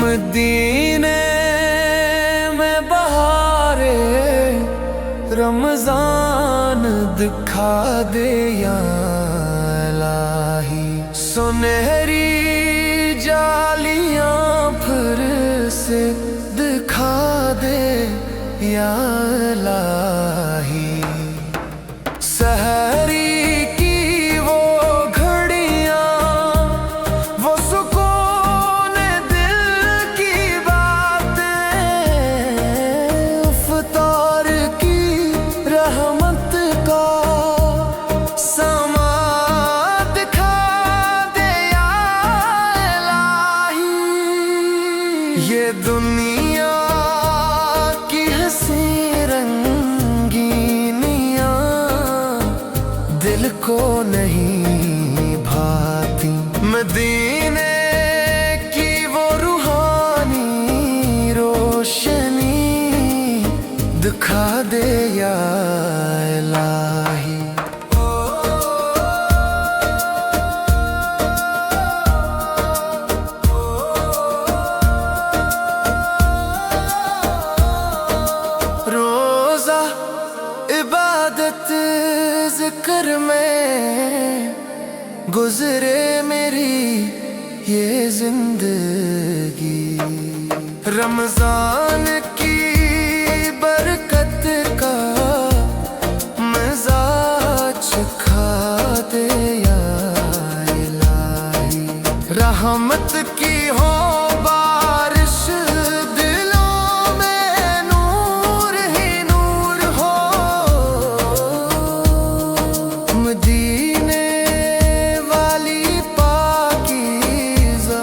مدینے میں بہارے رمضان دکھا دے یا الہی، سنہری جالیاں پھر سے دکھا دے یا الہی، سحری کی وہ گھڑیاں، وہ سکون دل کی باتیں، افطار کی رحمت کا سما دکھا دے یا الہی، یہ دنیا کی حسین رنگینیاں دل کو نہیں بھاتی، مدینے کی وہ روحانی روشنی دکھا دے یا الہی۔ روزہ عبادت ذکر میں گزرے میری یہ زندگی، رمضان کی برکت کا مزاج کھا دے یا الہی، رحمت کی ہو بارش، دلوں میں نور ہی نور ہو، مدینے والی پاکیزہ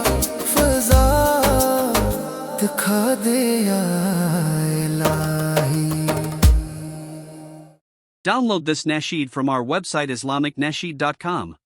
فضا دکھا دے یا الہی۔ Download this nasheed from our website islamicnasheed.com.